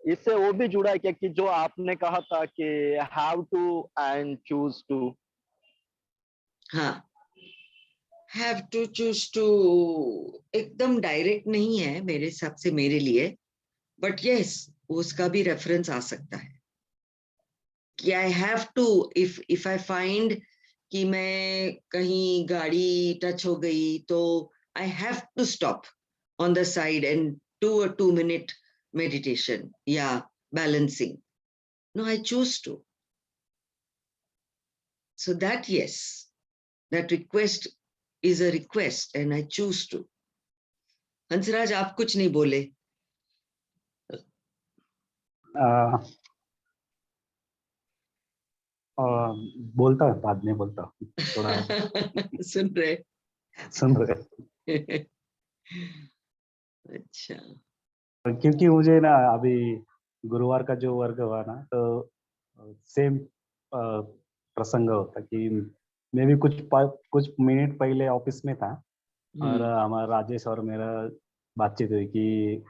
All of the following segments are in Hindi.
इससे वो भी जुड़ा है क्या कि जो आपने कहा था कि have to and choose to. हाँ, हैव टू चूज टू एकदम डायरेक्ट नहीं है मेरे हिसाब से मेरे लिए, बट यस उसका भी रेफरेंस आ सकता है कि I have to, if I find कि मैं कहीं गाड़ी टच हो गई तो I have to stop on the side and do a 2 minute meditation या balancing. No, I choose to. So that, yes, that request is a request and I choose to. Hansraj आप कुछ नहीं बोले। बोलता है, बाद में बोलता हूँ थोड़ा। सुन रहे? सुन रहे। अच्छा, क्योंकि मुझे ना अभी गुरुवार का जो वर्ग हुआ ना, तो सेम प्रसंग होता कि मैं भी कुछ मिनट पहले ऑफिस में था और हमारा राजेश और मेरा बातचीत हुई कि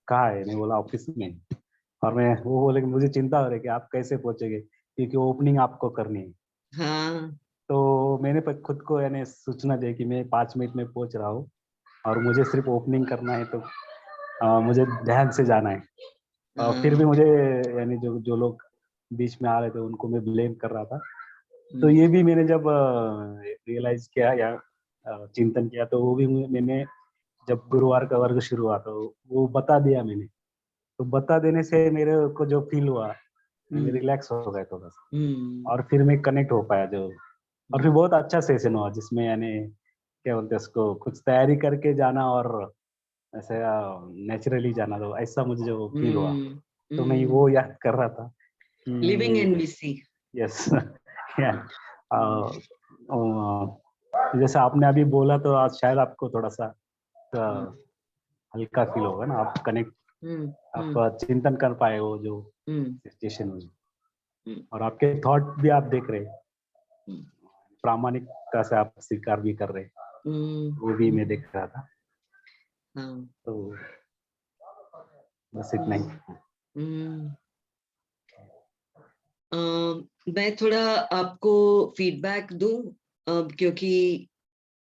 कहाँ है, मैं बोला ऑफिस में, और वो बोले कि मुझे चिंता हो रही है कि आप कैसे पहुंचेंगे क्योंकि ओपनिंग आपको करनी है। हाँ, तो मैंने खुद को यानी सूचना दी कि मैं 5 मिनट में पहुंच रहा हूँ और मुझे सिर्फ ओपनिंग करना है, तो मुझे ध्यान से जाना है। फिर भी मुझे यानी जो लोग बीच में आ रहे थे उनको मैं ब्लेम कर रहा था। तो ये भी मैंने जब रियलाइज किया या चिंतन किया, तो वो भी मैंने जब गुरुवार का वर्ग शुरू हुआ तो वो बता दिया मैंने। तो बता देने से मेरे को जो फील हुआ, मैं रिलैक्स हो गया थोड़ा सा, और फिर मैं कनेक्ट हो पाया और फिर बहुत अच्छा सेशन हुआ जिसमें यानी क्या बोलते हैं उसको, कुछ तैयारी करके जाना और ऐसे नेचुरली जाना, तो ऐसा मुझे जो फील हुआ, तो मैं वो याद कर रहा था कि लिविंग एनवीसी। यस। जैसे आपने अभी बोला तो आज शायद आपको थोड़ा सा हल्का फील होगा ना, आप कनेक्ट, आप चिंतन कर पाए वो जो सिचुएशन हुई, और आपके थॉट भी आप देख रहे, प्रामाणिकता से आप स्वीकार भी कर रहे, वो भी मैं देख रहा था। तो बस इतना ही। मैं थोड़ा आपको फीडबैक दूं, क्योंकि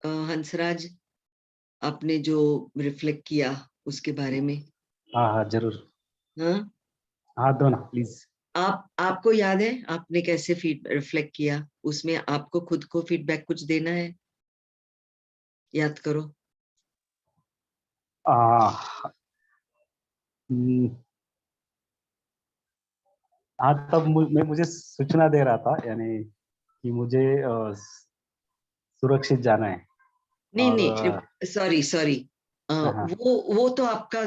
हंसराज आपने जो रिफ्लेक्ट किया उसके बारे में। हाँ जरूर। हाँ दो ना प्लीज। आपको याद है आपने कैसे रिफ्लेक्ट किया, उसमें आपको खुद को फीडबैक कुछ देना है, याद करो। हाँ तब मुझे सूचना दे रहा था यानी कि मुझे सुरक्षित जाना है। नहीं, सॉरी, वो तो आपका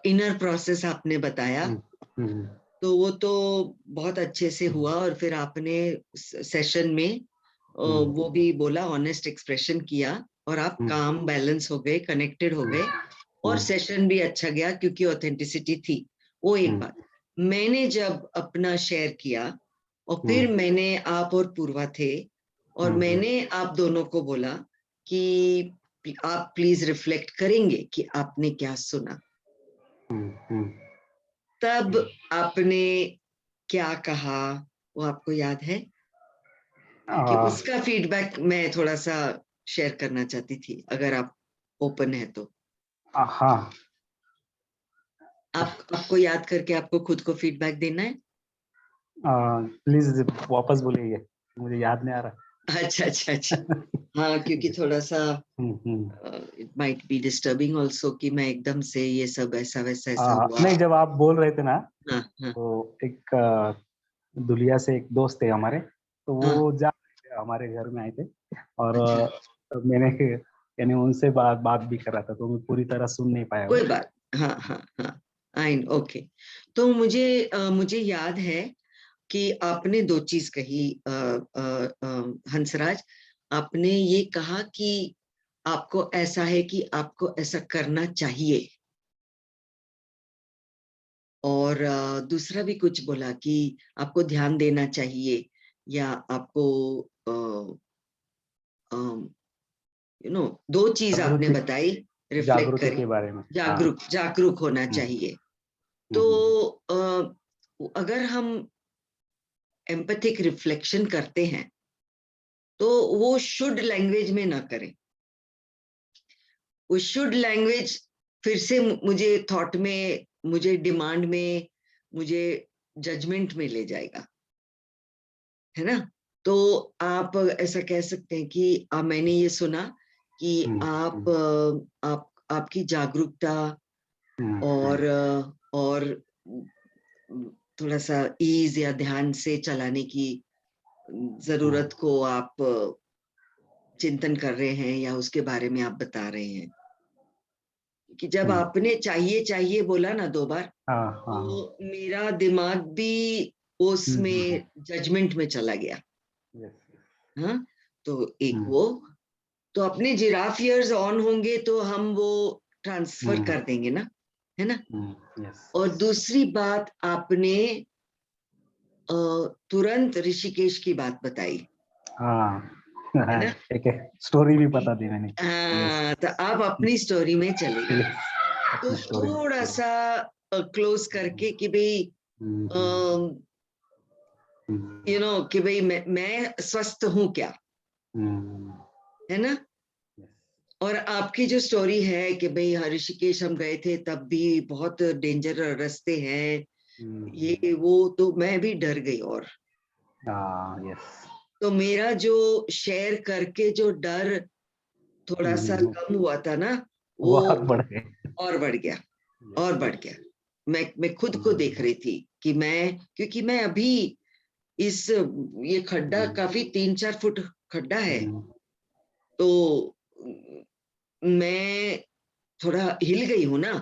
इनर प्रोसेस आपने बताया, तो वो तो बहुत अच्छे से हुआ, और फिर आपने सेशन में वो भी बोला, ऑनेस्ट एक्सप्रेशन किया, और आप काम बैलेंस हो गए, कनेक्टेड हो गए, और सेशन भी अच्छा गया क्योंकि ऑथेंटिसिटी थी। वो एक बात। मैंने जब अपना शेयर किया और फिर मैंने, आप और पूर्वा थे, और मैंने आप दोनों को बोला कि आप प्लीज रिफ्लेक्ट करेंगे कि आपने क्या सुना। तब आपने क्या कहा वो आपको याद है? कि उसका फीडबैक मैं थोड़ा सा शेयर करना चाहती थी, अगर आप ओपन है तो। हाँ, आपको याद करके आपको खुद को फीडबैक देना है। प्लीज वापस बोलिए, मुझे याद नहीं आ रहा। अच्छा। हाँ, क्योंकि थोड़ा सा it might be disturbing also कि मैं एकदम से ये सब ऐसा वैसा हुआ। नहीं, जब आप बोल रहे थे ना, हाँ। तो एक दुलिया से एक दोस्त थे हमारे, तो वो हमारे घर में आए थे, और मैंने यानी उनसे बात भी कर रहा था, तो मैं पूरी तरह सुन नहीं पाया। कोई बात। हाँ, आई ओके। तो मुझे याद है कि आपने दो चीज कही, हंसराज। आपने ये कहा कि आपको ऐसा है कि आपको ऐसा करना चाहिए, और दूसरा भी कुछ बोला कि आपको ध्यान देना चाहिए, या आपको दो चीज आपने बताई। रिफ्लेक्ट जागृति करें, के बारे में, जागरूक होना चाहिए। तो अगर हम एम्पैथिक रिफ्लेक्शन करते हैं तो वो शुड लैंग्वेज में ना करें। वो शुड लैंग्वेज फिर से मुझे थॉट में, मुझे डिमांड में, मुझे जजमेंट में ले जाएगा, है ना। तो आप ऐसा कह सकते हैं कि मैंने ये सुना कि आपकी जागरूकता और थोड़ा सा ईज या ध्यान से चलाने की जरूरत को आप चिंतन कर रहे हैं या उसके बारे में आप बता रहे हैं कि जब आपने चाहिए बोला ना 2 बार, तो मेरा दिमाग भी उसमें जजमेंट में चला गया। हाँ, तो एक वो, तो अपने जिराफ ईयर्स ऑन होंगे तो हम वो ट्रांसफर कर देंगे ना, है ना। और दूसरी बात, आपने तुरंत ऋषिकेश की बात बताई, है ना। एक स्टोरी भी पता दी मैंने। हाँ, तो आप अपनी स्टोरी में चले गए। तो थोड़ा सा क्लोज करके कि भाई कि भाई मैं स्वस्थ हूं क्या, है ना। और आपकी जो स्टोरी है कि भाई ऋषिकेश हम गए थे तब भी बहुत डेंजर रास्ते हैं, ये वो, तो मैं भी डर गई। और तो मेरा जो शेयर करके जो डर थोड़ा सा कम हुआ था ना, वो और बढ़ गया और बढ़ गया। मैं खुद को देख रही थी कि क्योंकि मैं अभी ये खड्डा काफी 3-4 फुट खड्डा है, तो मैं थोड़ा हिल गई हूं ना।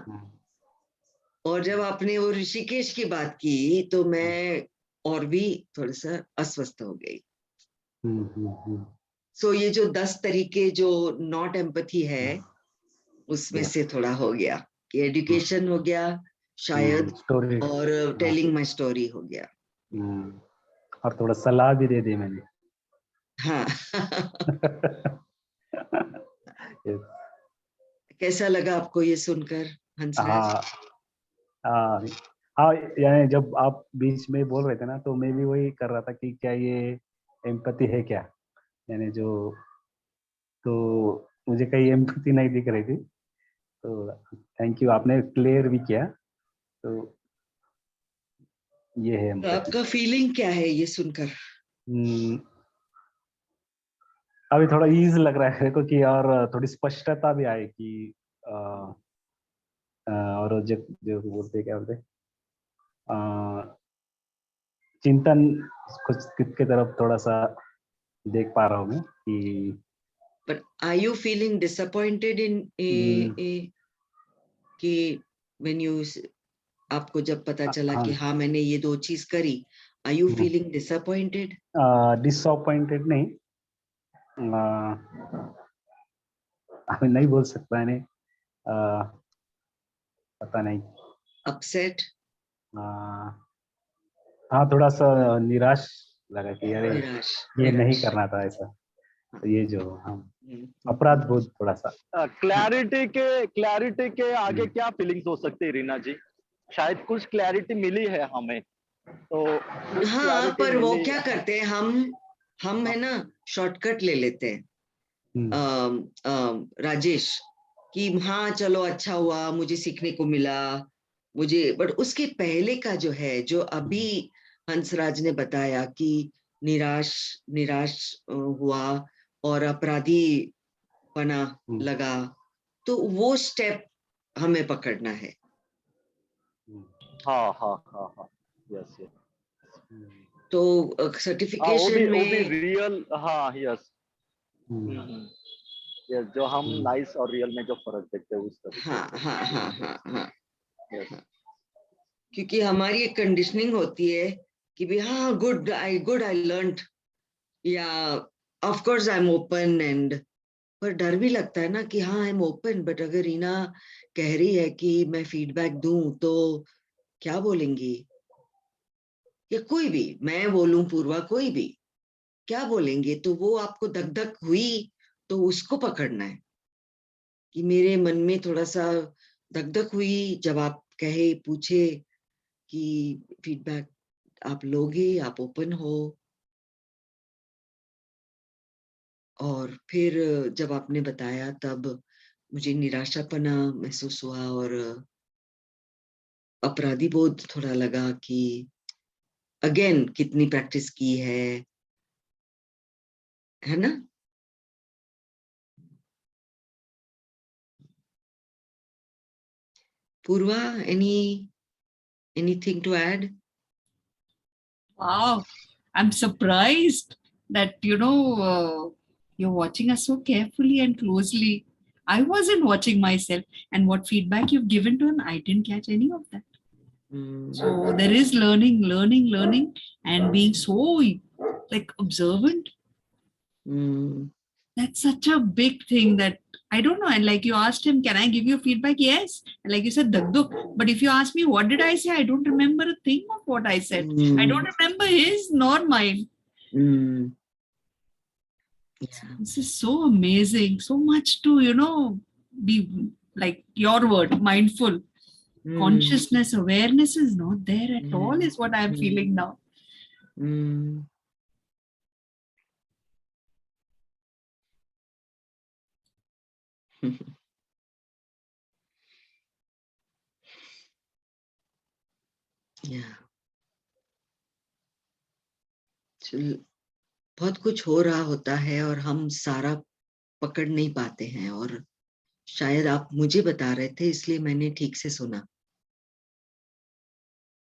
और जब आपने वो ऋषिकेश की बात की तो मैं और भी थोड़ा सा अस्वस्थ हो गई। सो ये जो 10 तरीके जो नॉट एम्पैथी है, उसमें से थोड़ा हो गया कि एजुकेशन हो गया शायद, और टेलिंग माय स्टोरी हो गया, और थोड़ा सलाह भी दे दी मैंने। हाँ। कैसा लगा आपको ये सुनकर, हंसराज? हाँ, यानी जब आप बीच में बोल रहे थे ना, तो मैं भी वही कर रहा था कि क्या ये एम्पैथी है क्या, यानी तो मुझे कहीं एम्पैथी नहीं दिख रही थी। तो थैंक यू, आपने क्लियर भी किया। तो ये है तो आपका फीलिंग क्या है ये सुनकर? अभी थोड़ा ईज लग रहा है मेरे को कि और थोड़ी स्पष्टता भी आई कि और जो बोलते क्या बोलते चिंतन कुछ की तरफ थोड़ा सा देख पा रहा हूँ मैं कि But are you feeling disappointed in कि when you आपको जब पता चला कि हाँ मैंने ये 2 चीज करी, are you feeling disappointed? Disappointed नहीं, अभी नहीं बोल सकता है, पता नहीं। अपसेट? हाँ, थोड़ा सा निराश लगा कि अरे ये नहीं करना था ऐसा। तो ये जो अपराध बोध थोड़ा सा। क्लैरिटी के आगे क्या फीलिंग्स हो सकती है रीना जी? शायद कुछ क्लैरिटी मिली है हमें, तो हाँ, पर वो क्या करते हैं हम है ना, शॉर्टकट ले लेते हैं राजेश, कि हाँ चलो अच्छा हुआ, मुझे सीखने को मिला, बट उसके पहले का जो है, जो अभी हंसराज ने बताया कि निराश हुआ और अपराधी पना लगा, तो वो स्टेप हमें पकड़ना है। हाँ, यस। तो सर्टिफिकेशन में वो भी रियल, हाँ, यस, जो हम नाइस और रियल में जो फर्क देखते हैं उस तरह। हाँ। क्योंकि हमारी एक कंडीशनिंग होती है कि भी हाँ गुड आई लर्नड, या of course I am open, and पर डर भी लगता है ना कि हाँ आई एम ओपन, बट अगर रीना कह रही है कि मैं फीडबैक दूं तो क्या बोलेंगी, या कोई भी, मैं बोलूं पूर्वा, कोई भी क्या बोलेंगे, तो वो आपको धक धक हुई तो उसको पकड़ना है। कि मेरे मन में थोड़ा सा धक-धक हुई जब आप पूछे कि फीडबैक आप लोगे, आप ओपन हो। और फिर जब आपने बताया तब मुझे निराशापना महसूस हुआ और अपराधी बोध थोड़ा लगा कि अगेन कितनी प्रैक्टिस की है ना? पूर्वा, anything to add? Wow, I'm surprised that you're watching us so carefully and closely. I wasn't watching myself, and what feedback you've given to him, I didn't catch any of that. So there is learning, and being so like observant. That's such a big thing that I don't know. And like you asked him, can I give you feedback? Yes. And like you said, Dagduk. But if you ask me, what did I say? I don't remember a thing of what I said. I don't remember his nor mine. Yeah. This is so amazing. So much to, be like your word, mindful. Consciousness, awareness is not there at all, is what I'm feeling now. Yeah. बहुत कुछ हो रहा होता है और हम सारा पकड़ नहीं पाते हैं, और शायद आप मुझे बता रहे थे इसलिए मैंने ठीक से सुना,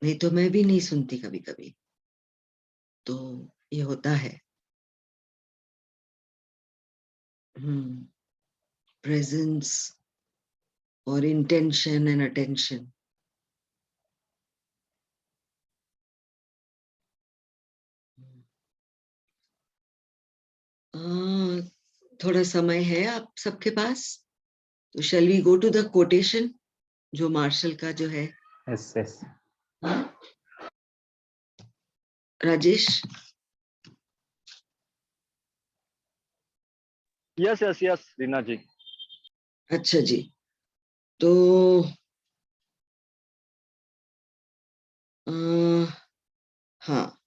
नहीं तो मैं भी नहीं सुनती कभी कभी। तो ये होता है। प्रेजेंस और इंटेंशन एंड अटेंशन। थोड़ा समय है आप सबके पास, तो shall we go to the quotation जो मार्शल का जो है। यस राजेश। यस रीना जी। अच्छा जी, तो हाँ,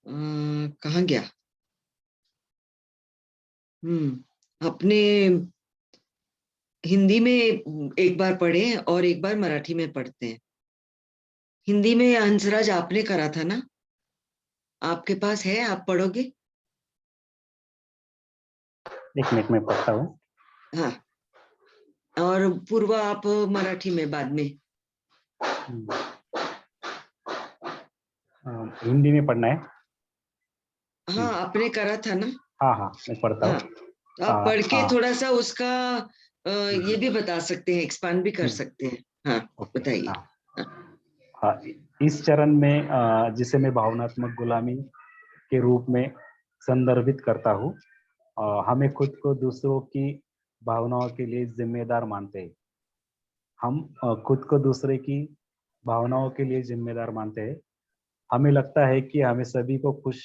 कहाँ गया? अपने हिंदी में एक बार पढ़े और एक बार मराठी में पढ़ते हैं। हिंदी में हंसराज आपने करा था ना, आपके पास है, आप पढ़ोगे? एक मिनट में पढ़ता हूँ। हाँ, और पूर्वा आप मराठी में बाद में। हिंदी में पढ़ना है। हाँ, आपने करा था ना। हाँ मैं पढ़ता हूँ। तो आप पढ़ के थोड़ा सा उसका ये भी बता सकते हैं, एक्सपांड भी कर सकते हैं। हाँ, बताइए। हाँ, इस चरण में जिसे मैं भावनात्मक गुलामी के रूप में संदर्भित करता हूँ, हमें खुद को दूसरों की भावनाओं के लिए जिम्मेदार मानते हैं। हम खुद को दूसरे की भावनाओं के लिए जिम्मेदार मानते हैं। हमें लगता है कि हमें सभी को खुश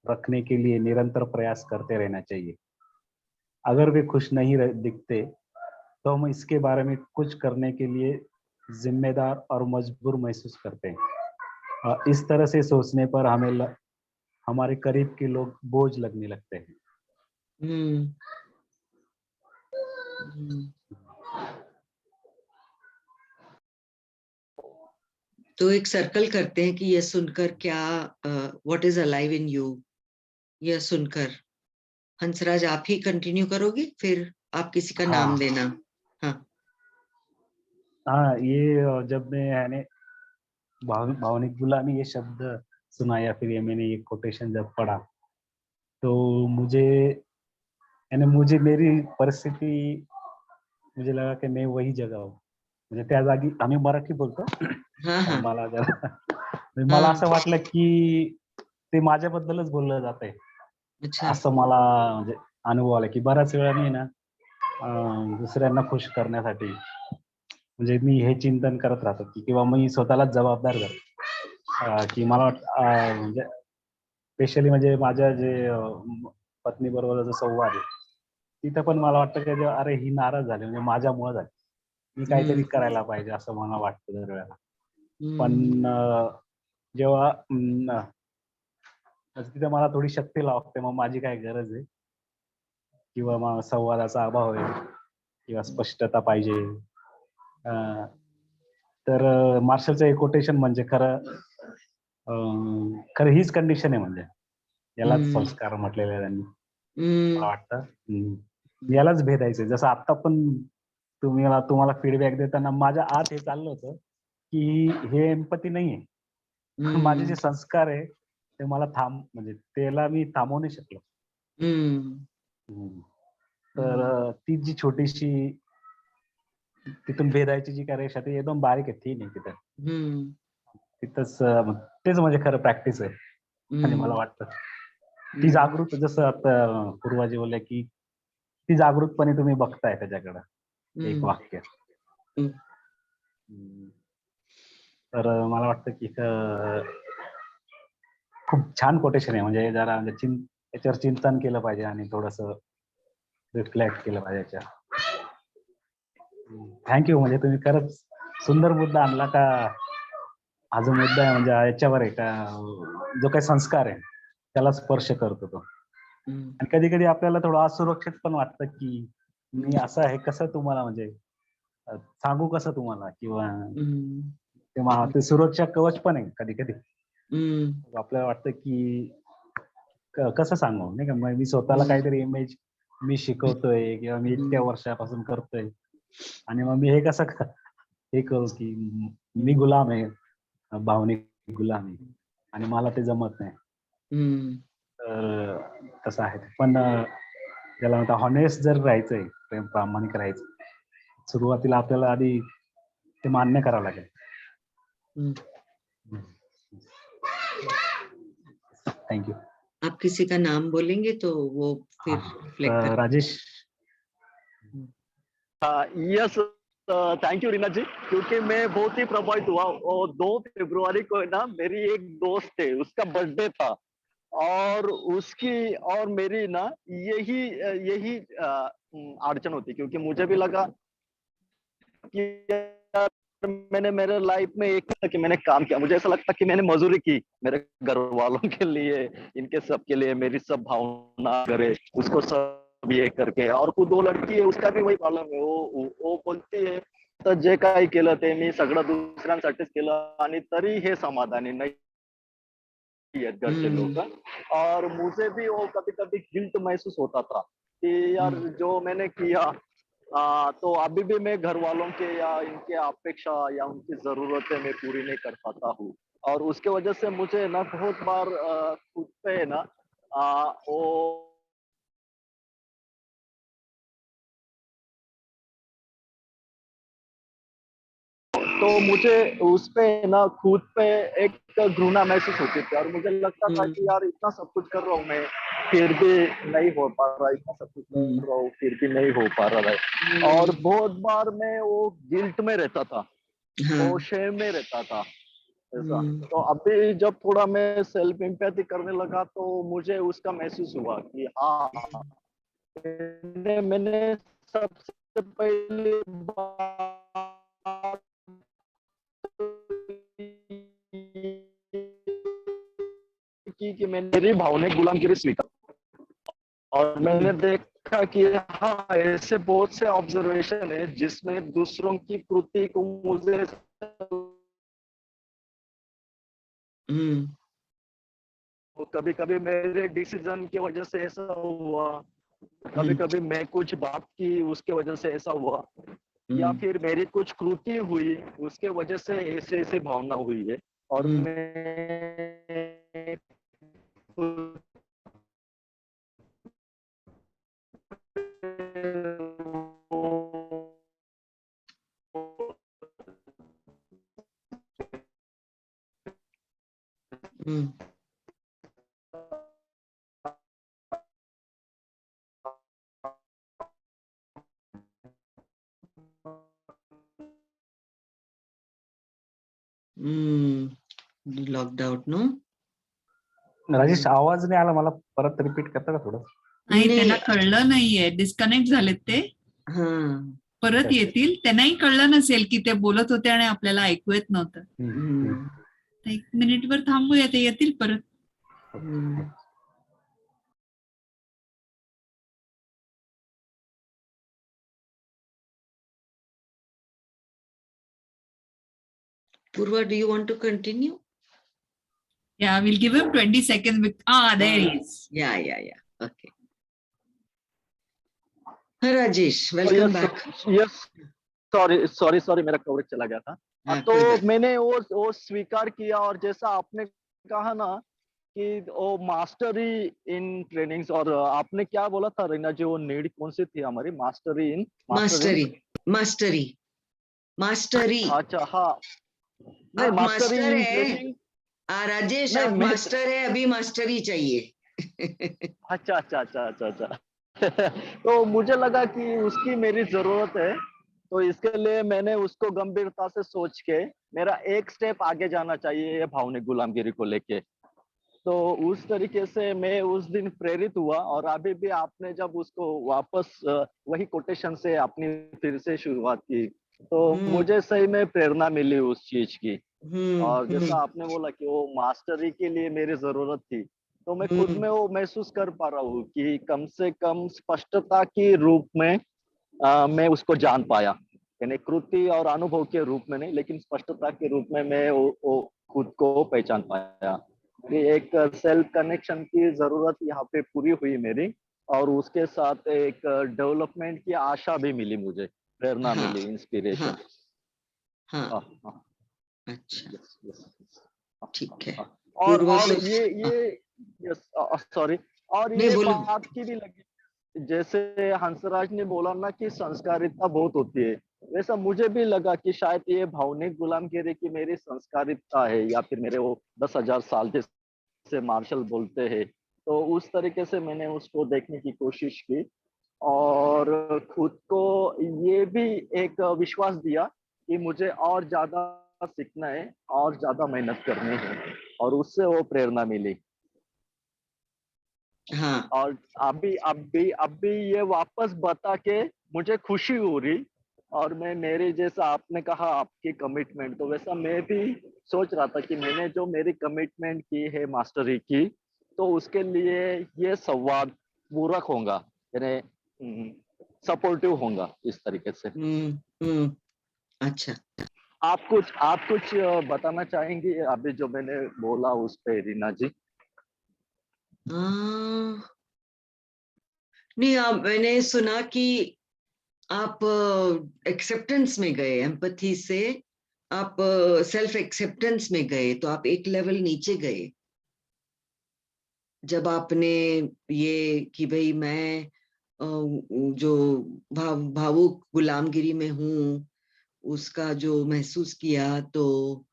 रखने के लिए निरंतर प्रयास करते रहना चाहिए। अगर वे खुश नहीं दिखते तो हम इसके बारे में कुछ करने के लिए जिम्मेदार और मजबूर महसूस करते हैं। इस तरह से सोचने पर हमें हमारे करीब के लोग बोझ लगने लगते हैं। तो एक सर्कल करते हैं कि यह सुनकर क्या, what is alive in you, यह सुनकर। हंसराज आप ही कंटिन्यू करोगे, फिर आप किसी का नाम देना। हाँ, ये जब मैं भावनिक गुलामी ये शब्द सुना या फिर ये मैंने ये कोटेशन जब पढ़ा, तो मुझे मेरी परिस्थिति, मुझे लगा कि मैं वही जगह हूँ। म्हणजे त्या जागी आम्ही मराठी बोलतो। मला असं वाटलं की ते माझ्याबद्दलच बोललं जातंय, असं मला म्हणजे अनुभव आला की बऱ्याच वेळा मी ना दुसऱ्यांना खुश करण्यासाठी म्हणजे मी हे चिंतन करत राहतो की किंवा मी स्वतःलाच जबाबदार करतो की मला म्हणजे स्पेशली म्हणजे माझ्या जे पत्नी बरोबर जो संवाद आहे तिथं पण मला वाटतं की जेव्हा अरे ही नाराज झाली म्हणजे माझ्यामुळे झाली, मी काहीतरी करायला पाहिजे असं मला वाटतं दरवेळेला. पण जेव्हा तिथे मला थोडी शक्ती लागते, मग माझी काय गरज आहे किंवा मग संवादाचा अभाव आहे किंवा स्पष्टता पाहिजे. तर मार्शलचं एक कोटेशन म्हणजे खरं हीच कंडिशन आहे, म्हणजे यालाच संस्कार म्हटलेले आहे त्यांनी. मला वाटतं यालाच भेदायचंय. जसं आता पण तुम्हाला फीडबॅक देताना माझ्या आत हे चाललं होतं की हे एम्पॅथी नाहीये. माझे जे संस्कार आहे ते मला म्हणजे त्याला मी थांबवू नाही शकलो. तर ती जी छोटीशी तिथून भेदायची जी काय रेषा ती एकदम बारीक आहे, ती नाही तिथं. तिथंच तेच म्हणजे खरं प्रॅक्टिस आहे. आणि मला वाटतं ती जागृत, जसं आता पूर्वाजी बोलल्या की ती जागृतपणे तुम्ही बघताय त्याच्याकडं एक वाक्य. तर मला वाटतं की खूप छान कोटेशन आहे. म्हणजे जरा याच्यावर चिंतन केलं पाहिजे आणि थोडस रिफ्लेक्ट केलं पाहिजे याच्यावर. थँक्यू. म्हणजे तुम्ही खरंच सुंदर मुद्दा आणला का. हा जो मुद्दा आहे म्हणजे याच्यावर आहे का, जो काही संस्कार आहे त्याला स्पर्श करतो तो. आणि कधी कधी आपल्याला थोडं असुरक्षित पण वाटतं की मी असं आहे, कसं तुम्हाला म्हणजे सांगू कसं तुम्हाला, किंवा ते सुरक्षा कवच पण आहे कधी कधी. आपल्याला वाटतं की कसं सांगू नाही का, मी स्वतःला काहीतरी इमेज मी शिकवतोय किंवा मी इतक्या वर्षापासून करतोय आणि मग मी हे कसं हे करू की मी गुलाम आहे, भावनिक गुलाम आहे आणि मला ते जमत नाही. तर तसं आहे. पण त्याला म्हणतात हॉनेस्ट जर राहायचंय, प्रामाणिक राहायचं, सुरुवातीला आपल्याला आधी ते मान्य करावं लागेल. थँक्यू. आप किसी का नाम बोलेंगे तो वो फिर रिफ्लेक्ट कर. Rajesh. Yes, thank you Reena ji, क्योंकि मैं बहुत ही प्रभावित हुआ। और 2 फरवरी को ना मेरी एक दोस्त है, उसका बर्थडे था और उसकी और मेरी ना यही अड़चन होती, क्योंकि मुझे भी लगा कि यार मैंने मेरे लाइफ में एक कि मैंने काम किया, मुझे ऐसा लगता कि मैंने मजदूरी की मेरे घर वालों के लिए, इनके सब के लिए, मेरी सब भावना करे उसको सब ये करके। और वो 2 लड़की है, उसका भी वही प्रॉब्लेम है। वो बोलती है तर जे काही केलं ते मी सगळं दुसऱ्यांसाठीच केलं आणि तरी हे समाधानी नाही आहेत घरचे लोग। और मुझे भी वो कभी कभी गिल्ट महसूस होता था कि यार जो मैंने किया तो अभी भी मैं घर वालों के या इनके अपेक्षा या उनकी जरूरतें मैं पूरी नहीं कर पाता हूँ। और उसके वजह से मुझे ना बहुत बार खुद पे ना वो तो मुझे उस पे ना खुद पे एक घृणा महसूस होती थी और मुझे लगता था कि यार इतना सब कुछ कर रहा हूँ मैं, फिर भी नहीं हो पा रहा, इतना सब कुछ कर रहा हूँ फिर भी नहीं हो पा रहा है। और बहुत बार मैं वो गिल्ट में रहता था, वो शेम में रहता था ऐसा। तो अभी जब थोड़ा मैं सेल्फ एम्पैथी करने लगा तो मुझे उसका महसूस हुआ कि हाँ मैंने सबसे पहले बात कि मैंने मेरी भावनिक गुलामगिरी स्वीकार और मैंने देखा कि हाँ ऐसे बहुत से ऑब्जर्वेशन है जिसमें दूसरों की कृति को मुझे कभी कभी मेरे डिसीजन की वजह से ऐसा हुआ, कभी कभी मैं कुछ बात की उसके वजह से ऐसा हुआ, या फिर मेरी कुछ कृति हुई उसके वजह से ऐसे ऐसे भावना हुई है। और मैं लॉक्ड आउट नो. राजेश आवाज नाही आला मला, परत रिपीट करता का थोडं. नाही, त्यांना कळलं नाहीये, डिस्कनेक्ट झालेत ते. परत येतील. त्यांनाही कळलं नसेल की ते बोलत होते आणि आपल्याला ऐकू येत नव्हतं. 1 मिनिटभर थांबूया, ते येतील परत. Purva, do you want to continue? Yeah, we'll give him 20 seconds. There he is. Yeah. Okay. Rajesh, welcome back. Yes. Sorry, मेरा कवरेज चला गया था. तो मैंने वो स्वीकार किया, और जैसा आपने कहा ना कि वो मास्टरी इन ट्रेनिंग्स, और आपने क्या बोला था रीना जी, वो नीड कौन सी थी हमारी? मास्टरी. अच्छा, हाँ. नहीं, मास्टरी इन ट्रेनिंग. राजेश, आप मास्टर है, अभी मास्टरी चाहिए. अच्छा. तो मुझे लगा कि उसकी मेरी जरूरत है, तो इसके लिए मैंने उसको गंभीरता से सोच के मेरा एक स्टेप आगे जाना चाहिए ये भावनिक गुलामगिरी को लेके. तो उस तरीके से मैं उस दिन प्रेरित हुआ, और अभी भी आपने जब उसको वापस वही कोटेशन से अपनी फिर से शुरुआत की, तो मुझे सही में प्रेरणा मिली उस चीज की. और जैसा आपने बोला कि वो मास्टरी के लिए मेरी जरूरत थी, तो मैं खुद में वो महसूस कर पा रहा हूँ कि कम से कम स्पष्टता के रूप में मैं उसको जान पाया. यानी कृति और अनुभव के रूप में नहीं, लेकिन स्पष्टता के रूप में मैं वो खुद को पहचान पाया. एक सेल्फ कनेक्शन की जरूरत यहाँ पे पूरी हुई मेरी, और उसके साथ एक डेवलपमेंट की आशा भी मिली मुझे, प्रेरणा मिली, इंस्पिरेशन. अच्छा, ठीक है. और ये सॉरी, और ये बात की भी लगी, जैसे हंसराज ने बोला ना कि संस्कारिता बहुत होती है, वैसा मुझे भी लगा कि शायद ये भावनिक गुलामगिरी की मेरी संस्कारिता है, या फिर मेरे वो 10,000 साल जैसे मार्शल बोलते हैं. तो उस तरीके से मैंने उसको देखने की कोशिश की, और खुद को ये भी एक विश्वास दिया कि मुझे और ज्यादा सीखना है, और ज्यादा मेहनत करनी है, और उससे वो प्रेरणा मिली. और अभी ये वापस बता के मुझे खुशी हो रही, और मैं मेरे जैसा आपने कहा आपकी कमिटमेंट, तो वैसा मैं भी सोच रहा था कि मैंने जो मेरी कमिटमेंट की है मास्टरी की, तो उसके लिए ये संवाद पूरक होगा, यानी सपोर्टिव होगा इस तरीके से. अच्छा, आप कुछ बताना चाहेंगे अभी जो मैंने बोला उस पे, रीना जी? नहीं, मैंने सुना कि आप एक्सेप्टेंस में गए, एम्पैथी से आप सेल्फ एक्सेप्टेंस में गए, तो आप एक लेवल नीचे गए जब आपने ये कि भाई मैं जो भावुक गुलामगिरी में हूँ उसका जो महसूस किया, तो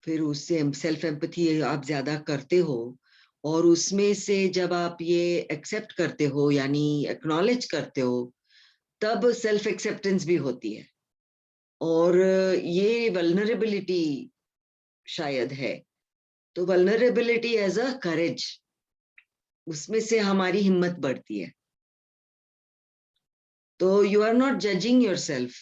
फिर उससे सेल्फ एम्पैथी आप ज्यादा करते हो, और उसमें से जब आप ये एक्सेप्ट करते हो यानी एक्नॉलेज करते हो, तब सेल्फ एक्सेप्टेंस भी होती है, और ये वल्नरेबिलिटी शायद है. तो वल्नरेबिलिटी एज अ करेज, उसमें से हमारी हिम्मत बढ़ती है. तो you are not judging yourself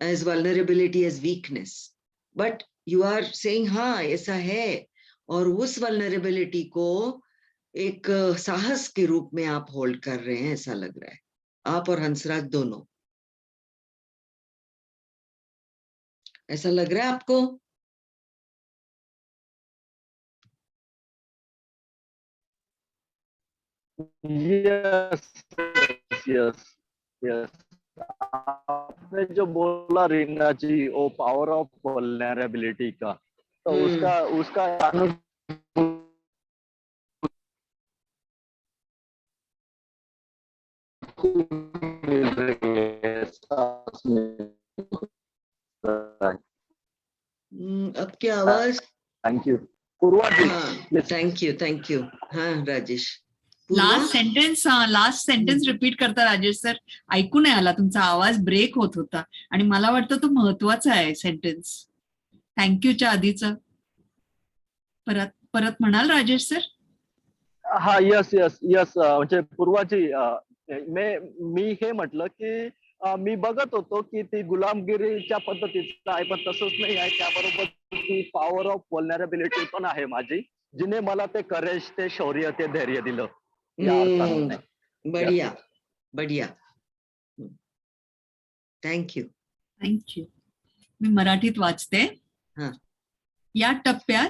as vulnerability as weakness, but you are saying हाँ ऐसा है, और उस वल्नरेबिलिटी को एक साहस के रूप में आप होल्ड कर रहे हैं, ऐसा लग रहा है, आप और हंसराज दोनों. ऐसा लग रहा है आपको? यस. आपने जो बोला रीना जी, वो पावर ऑफ वल्नरेबिलिटी का, तो उसका आपकी आवाज. Thank you Purva ji. Thank you. हाँ राजेश, लास्ट सेंटेन्स रिपीट करता राजेश सर, ऐकू नाही आला, तुमचा आवाज ब्रेक होत होता, आणि मला वाटतं तो महत्वाचा आहे सेंटेन्स. थँक्यूच्या आधीच परत म्हणाल राजेश सर? हा यस यस यस म्हणजे पूर्वाजी मी हे म्हटलं की मी बघत होतो की ती गुलामगिरीच्या पद्धतीचं आहे पण तसंच नाही आहे त्याबरोबर ती पॉवर ऑफ वल्नरेबिलिटी पण आहे माझी जिने मला ते करेज ते शौर्य ते धैर्य दिलं या अर्थाने बढ़िया बढ़िया थँक्यू थँक्यू. मी मराठीत वाचते. या टप्प्यात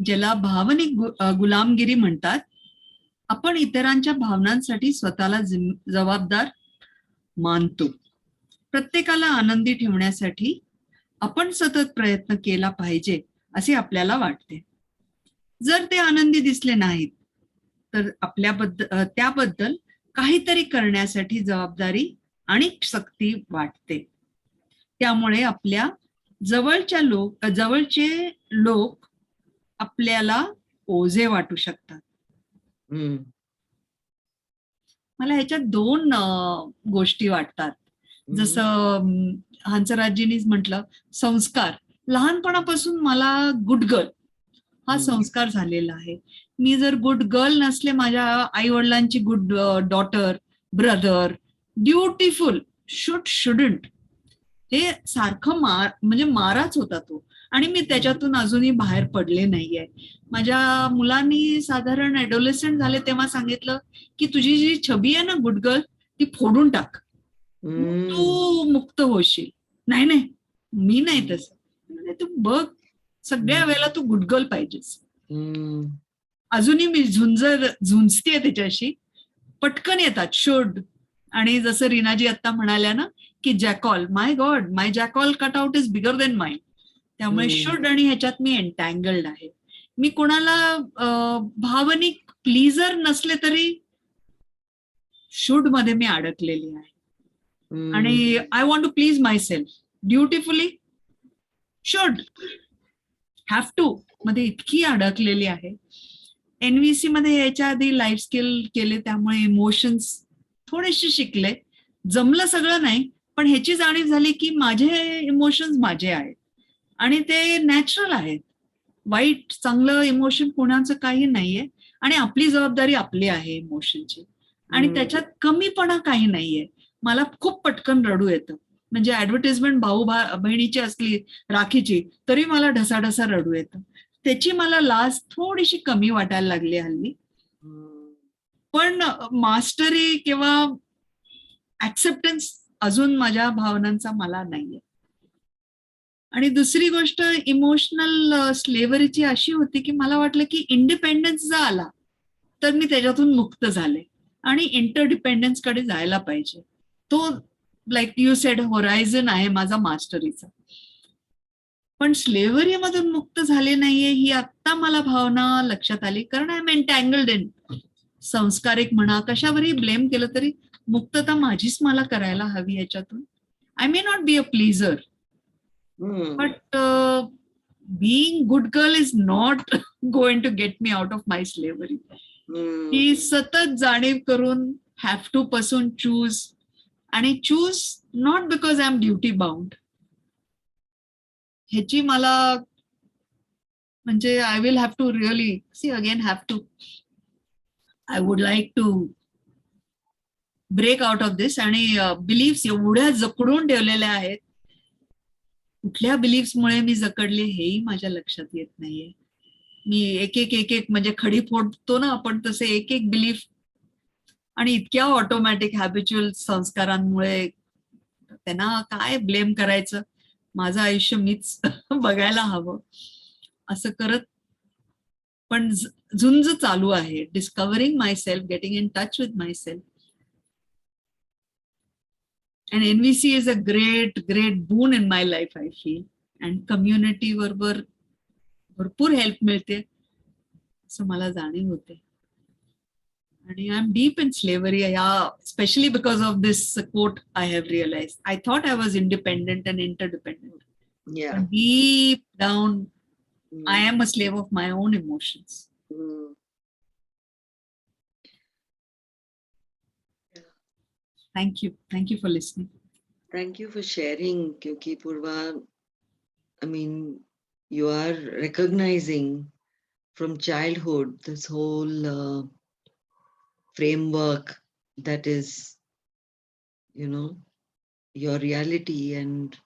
ज्याला भावनिक गुलामगिरी म्हणतात, आपण इतरांच्या भावनांसाठी स्वतःला जबाबदार मानतो. प्रत्येकाला आनंदी ठेवण्यासाठी आपण सतत प्रयत्न केला पाहिजे असे आपल्याला वाटते. जर ते आनंदी दिसले नाहीत तर त्याबद्दल काहीतरी करण्यासाठी जबाबदारी आणि सक्ती वाटते. त्यामुळे आपल्या जवळचे लोक आपल्याला ओझे वाटू शकतात. मला ह्याच्यात 2 गोष्टी वाटतात. जसं हंसराजजींनीच म्हटलं, संस्कार. लहानपणापासून मला गुड गर्ल हा संस्कार झालेला आहे. मी जर गुड गर्ल नसले, माझ्या आई वडिलांची गुड डॉटर, ब्रदर, ड्युटीफुल, शुडंट, हे सारखं म्हणजे माराच होता तो. आणि मी त्याच्यातून अजूनही बाहेर पडले नाहीये. माझ्या मुलांनी साधारण ऍडोलेसंट झाले तेव्हा सांगितलं की तुझी जी छबी आहे ना गुड गर्ल, ती फोडून टाक, तू मुक्त होशील. नाही मी नाही तसं. तू बघ, सगळ्या वेळेला तू गुड गर्ल पाहिजेस. अजूनही मी झुंजते त्याच्याशी. पटकन येतात शुड. आणि जसं रीनाजी आता म्हणाल्या ना की jackal, my god, my jackal cut out is bigger than mine. त्यामुळे शुड आणि ह्याच्यात मी एन्टँगल्ड आहे. मी कोणाला भावनिक प्लीजर नसले तरी शुड मध्ये मी अडकलेली आहे. आणि I want to please myself dutifully, should, have to मध्ये इतकी अडकलेली आहे. NVC मध्ये याच्या आधी लाईफ स्किल केले त्यामुळे इमोशन्स थोडेसे शिकले. जमलं सगळं नाही, पण ह्याची जाणीव झाली की माझे इमोशन्स माझे आहेत आणि ते नॅचरल आहेत. वाईट चांगलं इमोशन कोणाचं काही नाहीये आणि आपली जबाबदारी आपली आहे इमोशनची. आणि त्याच्यात कमीपणा काही नाहीये. मला खूप पटकन रडू येतं. म्हणजे ऍडव्हर्टाइजमेंट भाऊ बहिणीची असली राखीची तरी मला ढसाढसा रडू येतं. त्याची मला लाज थोडीशी कमी वाटायला लागली हल्ली. पण मास्टरी किंवा ऍक्सेप्टन्स अजून माझ्या भावनांचा मला नाहीये. आणि दुसरी गोष्ट इमोशनल स्लेव्हरीची अशी होती की मला वाटलं की इंडिपेंडन्स जर आला तर मी त्याच्यातून मुक्त झाले आणि इंटरडिपेंडन्स कडे जायला पाहिजे. तो लाईक यू सेड होरायझन आहे माझा मास्टरीचा. पण स्लेव्हरी मधून मुक्त झाले नाहीये ही आत्ता मला भावना लक्षात आली. कारण आय एम एन्टँगल्ड इन. संस्कारिक म्हणा कशावरही ब्लेम केलं तरी मुक्तता माझीच मला करायला हवी याच्यातून. I may not be a pleaser, but being good girl is not going to get me out of my slavery. ही सतत जाणीव करून हॅव टू पासून चूज आणि choose not because I am duty bound. ह्याची मला म्हणजे I will have to really see again have to. I would like to break out of this. आणि बिलीफ्स एवढ्या जकडून ठेवलेल्या आहेत. कुठल्या बिलीफ्समुळे मी जकडले हेही माझ्या लक्षात येत नाहीये. मी एक एक म्हणजे खडी फोडतो ना आपण, तसे एक बिलीफ आणि इतक्या ऑटोमॅटिक हॅबिच्युअल संस्कारांमुळे त्यांना काय ब्लेम करायचं. माझं आयुष्य मीच बघायला हवं असं करत. पण झुंज चालू आहे. Discovering myself, getting in touch with myself. And NVC is a great boon in my life, I feel. And community बरोबर भरपूर हेल्प मिळते असं मला जाणीव होते. आणि I am deep in slavery. Specially because of this quote I have realise. I thought I was independent and interdependent. Deep down I am a slave of my own emotions. Thank you for listening. Thank you for sharing. Kyunki Purva, I mean, you are recognizing from childhood this whole framework that is, you know, your reality, and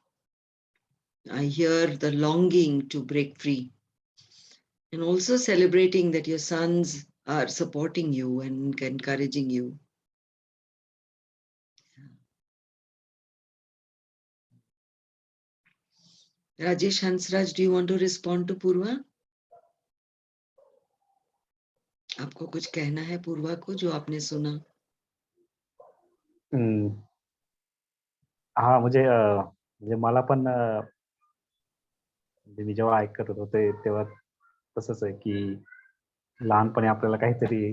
I hear the longing to break free, and also celebrating that your sons are supporting you and encouraging you. Rajesh Hansraj, do you want to respond to Purva? आपको कुछ कहना है पूर्वा को जो आपने सुना? हा म्हणजे मला पण मी जेव्हा ऐकत होतो तेव्हा तसंच आहे की लहानपणी आपल्याला काहीतरी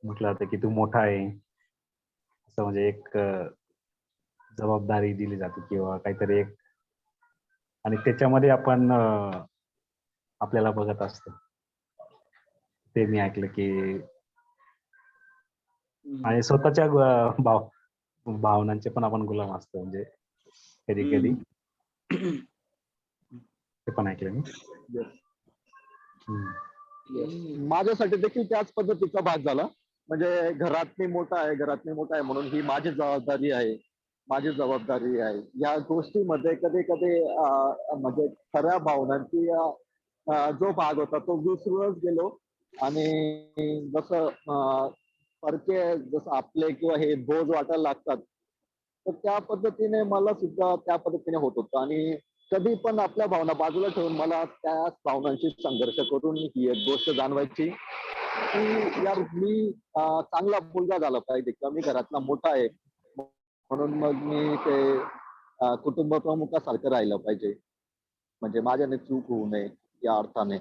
म्हटलं जातं की तू मोठा आहे, असं म्हणजे एक जबाबदारी दिली जाते किंवा काहीतरी एक, आणि त्याच्यामध्ये आपण आपल्याला बघत असतो. ते मी ऐकलं की आणि स्वतःच्या भावनांचे पण आपण गुलाम असतो, म्हणजे कधी कधी ते पण ऐकलं मी. माझ्यासाठी देखील त्याच पद्धतीचा भाग झाला. म्हणजे घरातली मोठा आहे म्हणून ही माझी जबाबदारी आहे, या गोष्टीमध्ये कधी कधी म्हणजे खऱ्या भावनांची जो भाग होता तो विसरूनच गेलो. आणि जसं परके जसं आपले किंवा हे बोज वाटायला लागतात, तर त्या पद्धतीने मला सुद्धा त्या पद्धतीने होत होतं. आणि कधी पण आपल्या भावना बाजूला ठेवून मला त्या भावनांशी संघर्ष करून ही एक गोष्ट जाणवायची की यार मी चांगला मुलगा झाला पाहिजे किंवा मी घरातला मोठा आहे, म्हणून मग मी ते कुटुंब प्रमुखासारखं राहिलं पाहिजे, म्हणजे माझ्याने चूक होऊ नये या अर्थाने.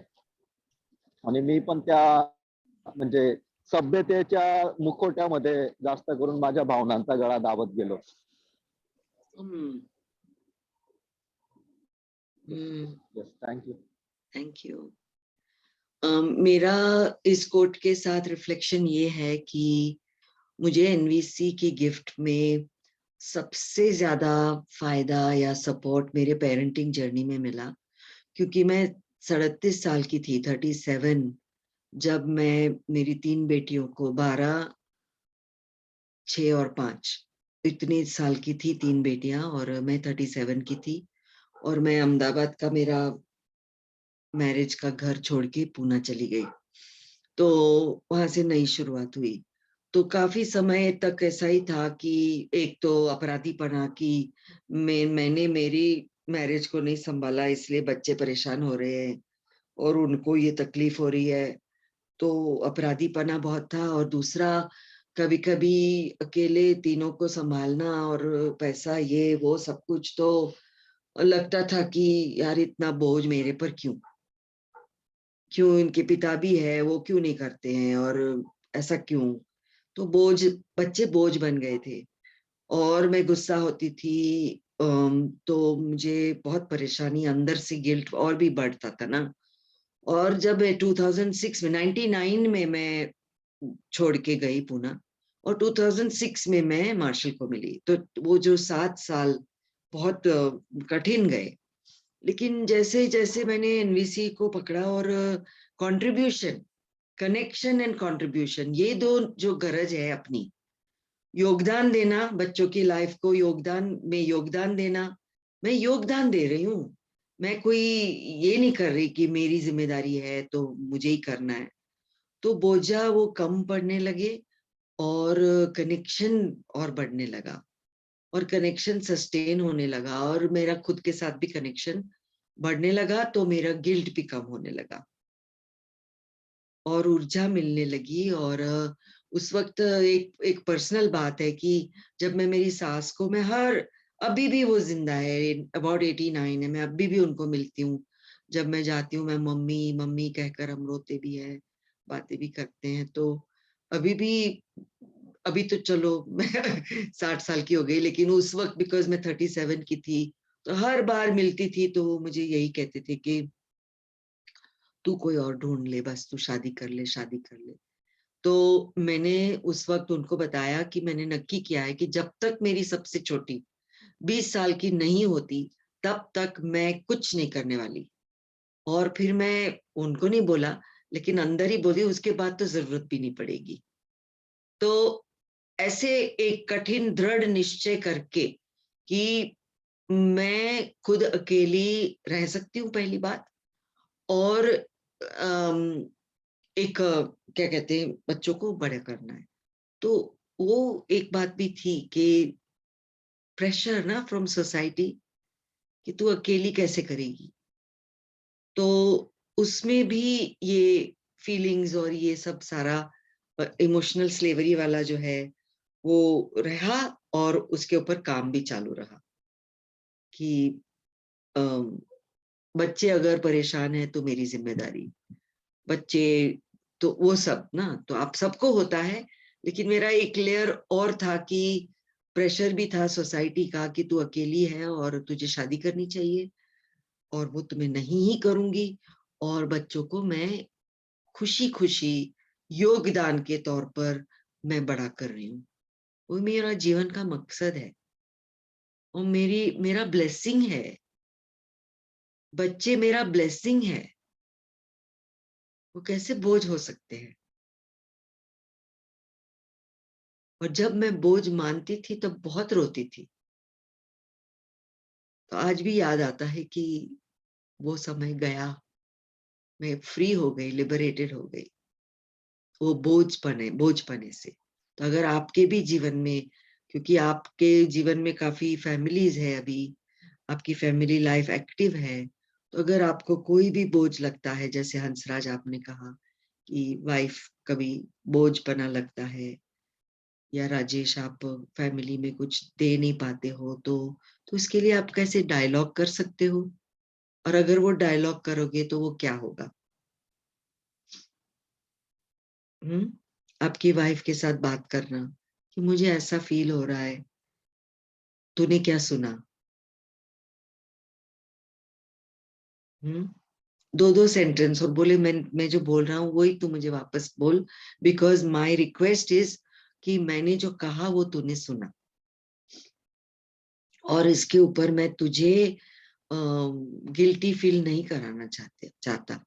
आणि मी पण त्या म्हणजे सभ्यतेच्या मुखवट्यामध्ये जास्त करून माझ्या भावनांचा गळा दाबत गेलो. Yes, thank you. मेरा इस कोट के साथ रिफ्लेक्शन ये है कि मुझे एनवीसी की गिफ्ट में सबसे ज्यादा फायदा या सपोर्ट मेरे पेरेंटिंग जर्नी में मिला, क्योंकि मैं 37 साल की थी, 37, जब मैं मेरी 3 बेटियों को 12, 6 और 5 इतने साल की थी, 3 बेटियां, और मैं 37 की थी, और मैं अहमदाबाद का मेरा मैरिज का घर छोड़ के पूना चली गई. तो वहां से नई शुरुआत हुई. तो काफी समय तक ऐसा ही था कि एक तो अपराधीपना की मैंने मेरी मैरिज को नहीं संभाला, इसलिए बच्चे परेशान हो रहे हैं और उनको ये तकलीफ हो रही है, तो अपराधीपना बहुत था. और दूसरा, कभी कभी अकेले तीनों को संभालना और पैसा ये वो सब कुछ, तो लगता था कि यार इतना बोझ मेरे पर क्यों इनके पिता भी है, वो क्यों नहीं करते हैं, और ऐसा क्यों. तो बच्चे बोझ बन गए थे और मैं गुस्सा होती थी. तो मुझे बहुत परेशानी, अंदर से गिल्ट और भी बढ़ता था ना. और जब 2006 में 99 में मैं छोड़ के गई पूना, और 2006 में मैं मार्शल को मिली, तो वो जो 7 साल बहुत कठिन गए. लेकिन जैसे जैसे मैंने एनवीसी को पकड़ा, और कंट्रीब्यूशन, कनेक्शन एंड कंट्रीब्यूशन, ये दो जो गरज है अपनी, योगदान देना, बच्चों की लाइफ को योगदान देना, मैं योगदान दे रही हूँ. मैं कोई ये नहीं कर रही कि मेरी जिम्मेदारी है तो मुझे ही करना है. तो बोझा वो कम पड़ने लगे और कनेक्शन और बढ़ने लगा, और कनेक्शन सस्टेन होने लगा, और मेरा खुद के साथ भी कनेक्शन बढ़ने लगा. तो मेरा गिल्ट भी कम होने लगा और ऊर्जा मिलने लगी. और उस वक्त एक पर्सनल बात है कि जब मैं मेरी सास को, मैं अभी भी वो जिंदा है, अबाउट 89 है, मैं अभी भी उनको मिलती हूँ. जब मैं जाती हूँ, मैं मम्मी मम्मी कहकर, हम रोते भी हैं, बातें भी करते हैं. तो अभी तो चलो मैं 60 साल की हो गई, लेकिन उस वक्त बिकॉज मैं 37 की थी, तो हर बार मिलती थी तो वो मुझे यही कहते थे कि तू कोई और ढूंढ ले, बस तू शादी कर ले. तो मैंने उस वक्त उनको बताया कि मैंने नक्की किया है कि जब तक मेरी सबसे छोटी 20 साल की नहीं होती, तब तक मैं कुछ नहीं करने वाली. और फिर मैं उनको नहीं बोला, लेकिन अंदर ही बोली, उसके बाद तो जरूरत भी नहीं पड़ेगी. तो ऐसे एक कठिन दृढ़ निश्चय करके कि मैं खुद अकेली रह सकती हूँ पहली बात, और एक क्या कहते हैं, बच्चों को बड़े करना है। तो वो एक बात भी थी कि प्रेशर ना फ्रॉम सोसाइटी कि तू अकेली कैसे करेगी, तो उसमें भी ये फीलिंग्स और ये सब सारा इमोशनल स्लेवरी वाला जो है वो रहा, और उसके ऊपर काम भी चालू रहा कि बच्चे अगर परेशान है तो मेरी जिम्मेदारी, बच्चे तो वो सब ना, तो आप सबको होता है, लेकिन मेरा एक लेयर और था कि प्रेशर भी था सोसाइटी का कि तू अकेली है और तुझे शादी करनी चाहिए, और वो तुम्हें नहीं ही करूंगी, और बच्चों को मैं खुशी खुशी योगदान के तौर पर मैं बड़ा कर रही हूँ। वो मेरा जीवन का मकसद है और मेरा ब्लेसिंग है, बच्चे मेरा ब्लेसिंग है, वो कैसे बोझ हो सकते हैं। और जब मैं बोझ मानती थी तब बहुत रोती थी, तो आज भी याद आता है कि वो समय गया, मैं फ्री हो गई, लिबरेटेड हो गई वो बोझपने से। तो अगर आपके भी जीवन में, क्योंकि आपके जीवन में काफी फैमिलीज है, अभी आपकी फैमिली लाइफ एक्टिव है, तो अगर आपको कोई भी बोझ लगता है, जैसे हंसराज आपने कहा कि वाइफ कभी बोझपना लगता है, या राजेश आप फैमिली में कुछ दे नहीं पाते हो, तो इसके लिए आप कैसे डायलॉग कर सकते हो, और अगर वो डायलॉग करोगे तो वो क्या होगा। आपकी वाइफ के साथ बात करना कि मुझे ऐसा फील हो रहा है, तूने क्या सुना। दो दो सेंटेंस, और बोले मैं जो बोल रहा हूँ वही तू मुझे वापस बोल, बिकॉज माई रिक्वेस्ट इज कि मैंने जो कहा वो तूने सुना, और इसके ऊपर मैं तुझे गिल्टी फील नहीं कराना चाहता,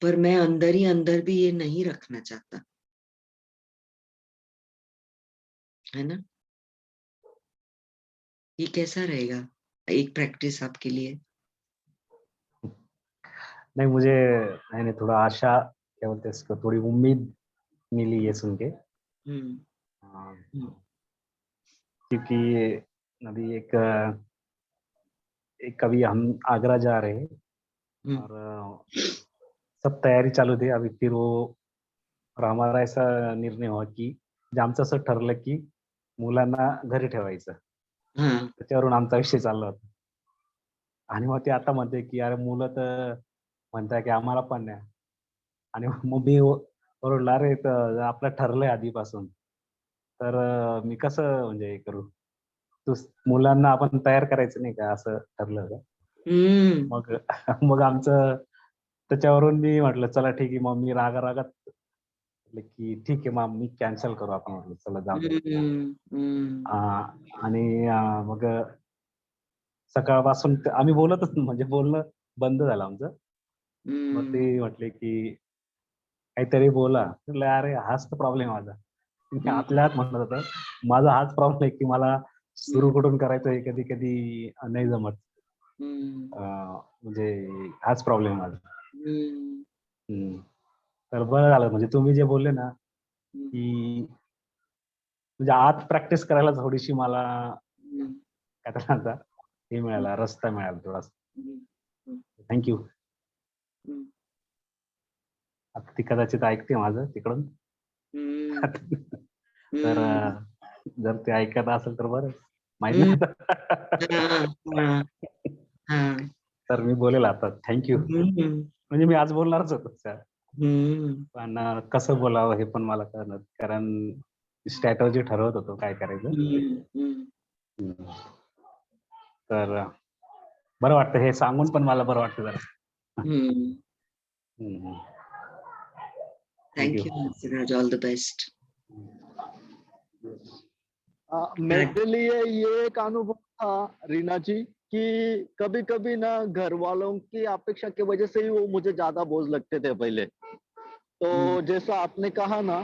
पर मैं अंदर ही अंदर भी ये नहीं रखना चाहता, है ना। ये कैसा रहेगा एक प्रैक्टिस आपके लिए। नहीं, मुझे मैंने थोड़ा आशा, क्या बोलते हैं इसको, थोड़ी उम्मीद मिली ये सुन के। क्योंकि अभी एक कभी हम आगरा जा रहे हैं और सब तयारी चालू थी अभी, फिर वो, और हमारा ऐसा निर्णय हुआ की आमचं असं ठरलं की मुलांना घरी ठेवायचं, त्याच्यावरून आमचा विषय चालला होता. आणि मग ते आता म्हणते की अरे मुलं तर म्हणताय की आम्हाला पण नाही, आणि मग मी ओरडला, अरे आपलं ठरलंय आधीपासून, तर मी कसं म्हणजे हे करू, तू मुलांना आपण तयार करायचं नाही का, असं ठरलं होतं. मग मग आमचं त्याच्यावरून मी म्हटलं चला ठीक आहे, मग मी रागारागात की ठीक आहे मग मी कॅन्सल करू आपण, म्हटलं चला जाऊ दे. आणि मग सकाळपासून आम्ही बोलतच, म्हणजे बोलणं बंद झालं आमचं. मग ते म्हटले की काहीतरी बोला, म्हटलं अरे हाच तर प्रॉब्लेम माझा. मी आतल्या आत म्हणत होतं माझा हाच प्रॉब्लेम आहे की मला सुरू कुठून करायचं हे कधी कधी नाही जमत, म्हणजे हाच प्रॉब्लेम माझा. तर बरं झालं म्हणजे तुम्ही जे बोलले ना की म्हणजे आत प्रॅक्टिस करायला थोडीशी मला काय त्याला आता हे मिळाला, रस्ता मिळाला थोडासा. थँक्यू. आता ती कदाचित ऐकते माझं तिकडून, तर जर ते ऐकत असेल तर बरं, माहित नाही. तर मी बोलेल आता. थँक्यू. म्हणजे मी आज बोलणारच होतो सर, पण कसं बोलावं हे पण मला कळणार, कारण स्ट्रॅटर्जी ठरवत होतो काय करायचं. तर बरं वाटतं हे सांगून, पण मला बरं वाटतं जरा. Thank you Hansraj, all the best. मेरे लिए ये एक अनुभव था रीना जी कि कभी कभी ना घर वालों की अपेक्षा की वजह से ही वो मुझे ज्यादा बोझ लगते थे पहले, तो जैसा आपने कहा ना,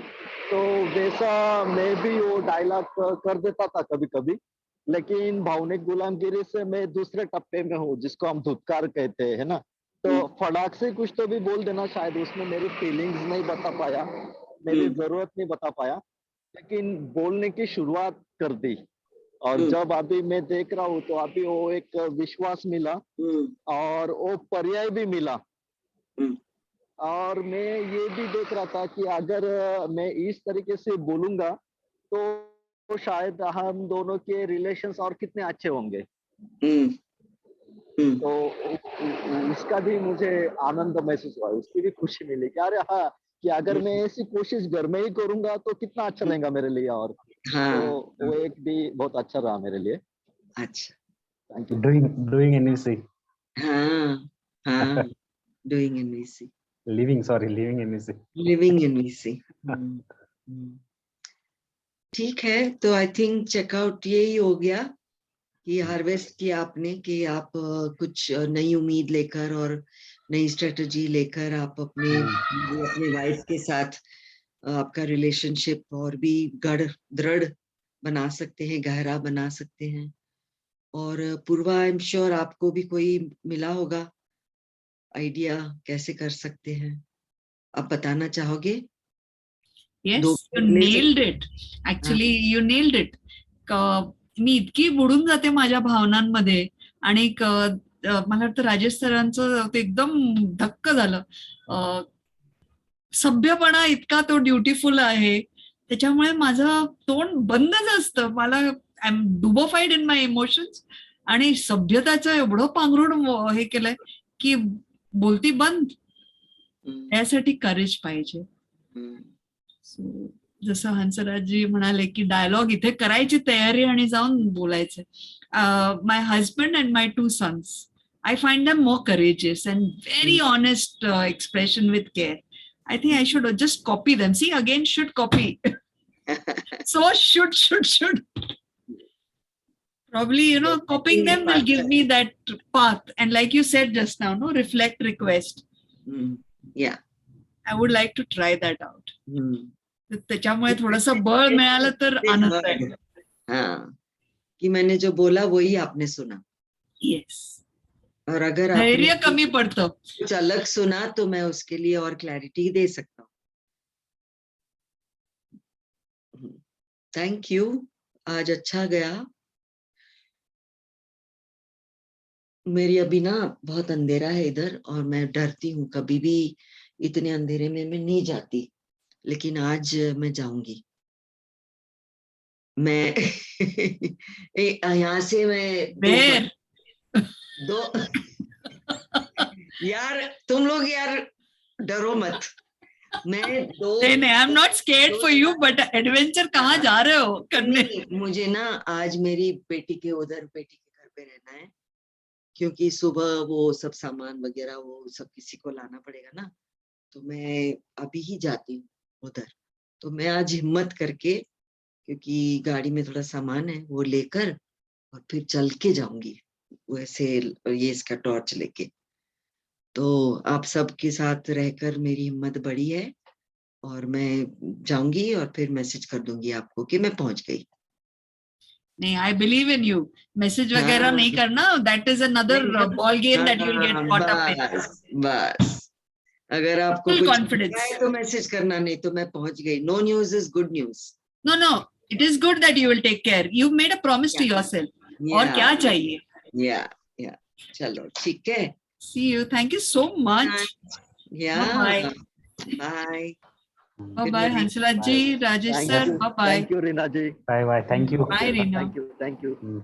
तो वैसा मैं भी वो डायलॉग कर देता था कभी कभी, लेकिन भावनिक गुलामगिरी से मैं दूसरे टप्पे में हूँ, जिसको हम धुतकार कहते हैं ना। तो फटाक से कुछ तो भी बोल देना, शायद उसमें मेरी फीलिंग्स नहीं बता पाया, मेरी जरूरत नहीं बता पाया, लेकिन बोलने की शुरुआत कर दी। और जब अभी मैं देख रहा हूँ, तो अभी वो एक विश्वास मिला और वो पर्याय भी मिला। और मैं ये भी देख रहा था कि अगर मैं इस तरीके से बोलूंगा, तो शायद हम दोनों के रिलेशंस और कितने अच्छे होंगे। तो उसका भी मुझे आनंद महसूस हुआ, उसकी भी खुशी मिली कि अरे हाँ, कि अगर मैं ऐसी कोशिश घर में ही करूंगा तो कितना अच्छा रहेगा मेरे लिए। और तो वो एक भी बहुत अच्छा रहा मेरे लिए। अच्छा, थैंक यू। doing NVC, हाँ हाँ, doing NVC, living NVC. living NVC। ठीक है, तो आई थिंक चेकआउट यही हो गया कि हार्वेस्ट किया आपने, कि आप कुछ नई उम्मीद लेकर और नई स्ट्रेटजी लेकर आप अपने वाइफ के साथ आपका रिलेशनशिप और भी दृढ़ बना सकते हैं, गहरा बना सकते हैं। और पूर्वा, आई एम श्योर आपको भी कोई मिला होगा आइडिया कैसे कर सकते हैं, आप बताना चाहोगे? Yes, you nailed it. Actually, you nailed it. मी इतकी बुडून जाते माझ्या भावनांमध्ये, आणि मला वाटतं राजेश सरांचं ते एकदम धक्क झालं. सभ्यपणा इतका तो ड्युटीफुल आहे, त्याच्यामुळे माझं तोंड बंदच असतं. मला I am डुबोफाईड in my emotions, आणि सभ्यताचं एवढं पांघरूण हे केलंय की बोलती बंद. त्यासाठी करेज पाहिजे. जसं हंसराजजी म्हणाले की डायलॉग इथे करायची तयारी आणि जाऊन बोलायचं. My husband and my 2 sons, I find them more courageous and very honest expression with care. I think I should just copy them. See, again, should copy. So should. Probably, copying them will give me that path. And like you said just now, no, reflect, request. Yeah. I would like to try that out. त्याच्यामुळे थोडंसं बळ मिळालं तर आनंद आहे. हाँ, कि मैंने जो बोला वही आपने सुना. Yes. और अगर धैर्य कमी पड़ता, कुछ अलग सुना तो मैं उसके लिए और क्लैरिटी दे सकता हूँ. थैंक यू, आज अच्छा गया. मेरी अभी ना बहुत अंधेरा है इधर, और मैं डरती हूँ, कभी भी इतने अंधेरे में मैं नहीं जाती, लेकिन आज मैं जाऊंगी. मैं यहाँ से मैं दो यार, तुम लोग यार डरो मत. मैं नहीं, I am not scared for you, but adventure कहाँ जा रहे हो करने? मुझे ना आज मेरी बेटी के घर पे रहना है, क्योंकि सुबह वो सब सामान वगैरह वो सब किसी को लाना पड़ेगा ना, तो मैं अभी ही जाती हूँ उधर. तो मैं आज हिम्मत करके, क्योंकि गाड़ी में थोड़ा सामान है, वो लेकर और फिर चल के जाऊंगी वैसे, ये इसका टॉर्च लेके. तो आप सबके साथ रहकर मेरी हिम्मत बढ़ी है, और मैं जाऊंगी और फिर मैसेज कर दूंगी आपको कि मैं पहुंच गई. नहीं, I believe in you. Message वगैरह नहीं करना, that is another ball game that you will get caught up in. बस अगर आपको कुछ है तो मैसेज करना, नहीं तो मैं पहुंच गई. No news is good news. No, it is good that you will take care. You made a promise to yourself. और क्या चाहिए? या चलो ठीक है. See you. Thank you so much. Bye bye Hansraj ji, Rajesh sir, bye. Thank you Reena ji. Bye. Thank you. Bye Reena. Thank you.